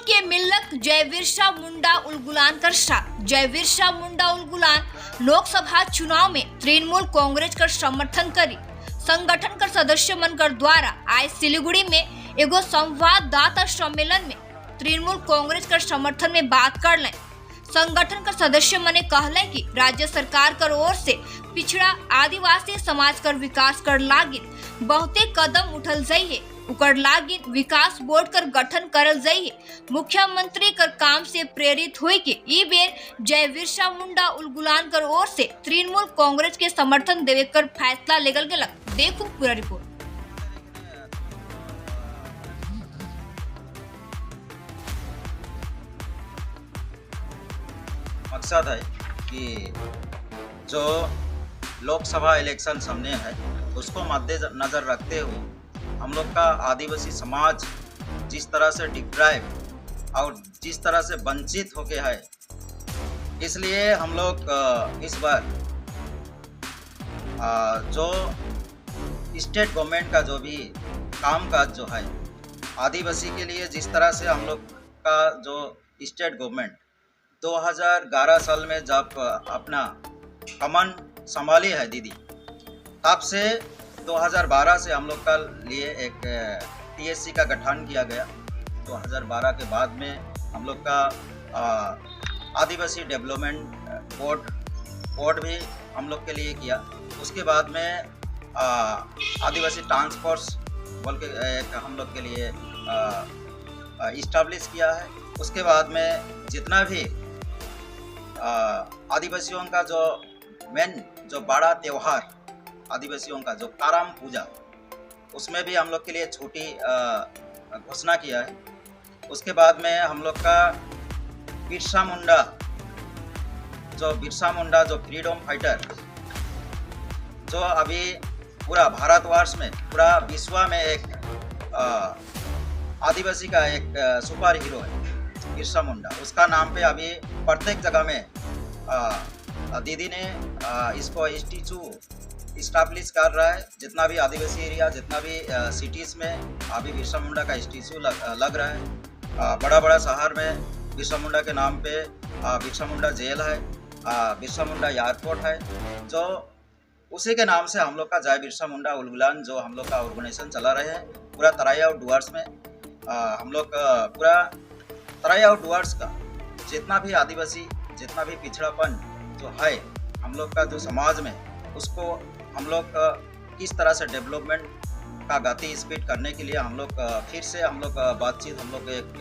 के मिल्लत जय बिरसा मुंडा उलगुलान कर जय बिरसा मुंडा उलगुलान लोकसभा चुनाव में तृणमूल कांग्रेस कर समर्थन करी। संगठन कर सदस्य मन कर द्वारा आज सिलीगुड़ी में एगो संवाददाता सम्मेलन में तृणमूल कांग्रेस कर समर्थन में बात कर लें। संगठन का सदस्य मने कहले कि राज्य सरकार कर ओर से पिछड़ा आदिवासी समाज कर विकास कर लागिन बहुते कदम उठल जाइए, उकर लागिन विकास बोर्ड कर गठन करल जाइए। मुख्यमंत्री कर काम से प्रेरित हुई के ई बेर जय बिरसा मुंडा उलगुलान कर ओर से तृणमूल कांग्रेस के समर्थन देवे कर फैसला लेगल गेलक। देखो पूरा रिपोर्ट। मकसद है कि जो लोकसभा इलेक्शन सामने है उसको मद्देनजर रखते हुए हम लोग का आदिवासी समाज जिस तरह से डिप्राइव और जिस तरह से वंचित हो गया है, इसलिए हम लोग इस बार जो स्टेट गवर्नमेंट का जो भी कामकाज जो है आदिवासी के लिए, जिस तरह से हम लोग का जो स्टेट गवर्नमेंट 2011 साल में जब अपना कमान संभाली है दीदी, तब से 2012 से हम लोग का लिए एक टीएससी का गठन किया गया। 2012 के बाद में हम लोग का आदिवासी डेवलपमेंट बोर्ड भी हम लोग के लिए किया। उसके बाद में आदिवासी टास्क फोर्स बोल के एक हम लोग के लिए इस्टेब्लिश किया है। उसके बाद में जितना भी आदिवासियों का जो मेन जो बड़ा त्यौहार आदिवासियों का जो कारम पूजा, उसमें भी हम लोग के लिए छोटी घोषणा किया है। उसके बाद में हम लोग का बिरसा मुंडा जो फ्रीडम फाइटर, जो अभी पूरा भारतवर्ष में पूरा विश्व में एक आदिवासी का एक सुपर हीरो है बिरसा मुंडा। उसका नाम पे अभी प्रत्येक जगह में दीदी ने इसको स्टैचू इस्टेब्लिश कर रहा है। जितना भी आदिवासी एरिया, जितना भी सिटीज़ में अभी बिरसा मुंडा का स्टैचू लग रहा है। बड़ा बड़ा शहर में बिरसा मुंडा के नाम पे बिरसा मुंडा जेल है, बिरसा मुंडा एयरपोर्ट है, जो उसी के नाम से हम लोग का जय बिरसा मुंडा उलगुलान जो हम लोग का ऑर्गेनाइजेशन चला रहे हैं पूरा तराई और डुवर्स में। हम लोग पूरा तराई और डुवर्स का जितना भी आदिवासी, जितना भी पिछड़ापन जो है हम लोग का जो समाज में, उसको हम लोग किस तरह से डेवलपमेंट का गति स्पीड करने के लिए हम लोग फिर से हम लोग बातचीत हम लोग एक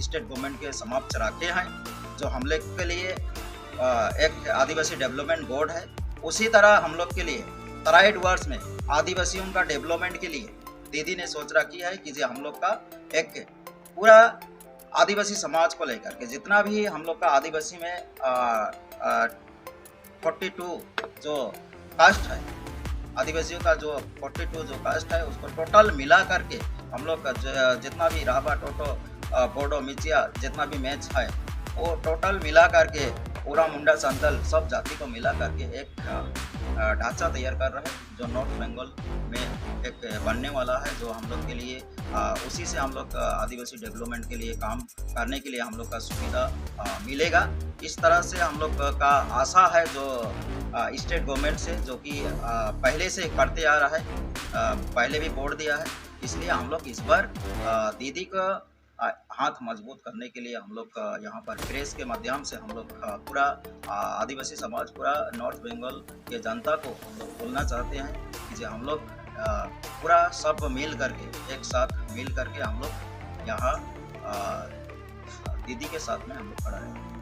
स्टेट गवर्नमेंट के समक्ष रखे हैं। जो हम लोग के लिए एक आदिवासी डेवलपमेंट बोर्ड है, उसी तरह हम लोग के लिए तराई डुवर्स में आदिवासियों का डेवलपमेंट के लिए दीदी ने सोच रखी है कि हम लोग का एक पूरा आदिवासी समाज को लेकर के जितना भी हम लोग का आदिवासी में 42 जो कास्ट है, आदिवासियों का जो 42 जो कास्ट है, उसको टोटल मिला करके हम लोग का जितना भी राभा, टोटो, बोडो, मिचिया जितना भी मैच है वो टोटल मिला करके पूरा मुंडा संतल सब जाति को मिला करके एक ढांचा तैयार कर रहे हैं जो नॉर्थ बंगाल में एक बनने वाला है। जो हम लोग के लिए उसी से हम लोग आदिवासी डेवलपमेंट के लिए काम करने के लिए हम लोग का सुविधा मिलेगा। इस तरह से हम लोग का आशा है जो स्टेट गवर्नमेंट से, जो कि पहले से करते आ रहा है, पहले भी बोर्ड दिया है। इसलिए हम लोग इस बार दीदी का हाथ मजबूत करने के लिए हम लोग यहाँ पर प्रेस के माध्यम से हम लोग पूरा आदिवासी समाज, पूरा नॉर्थ बंगाल के जनता को हम लोग बोलना चाहते हैं कि जो हम लोग पूरा सब मिल करके, एक साथ मिल करके हम लोग यहाँ दीदी के साथ में हम लोग खड़ा हैं।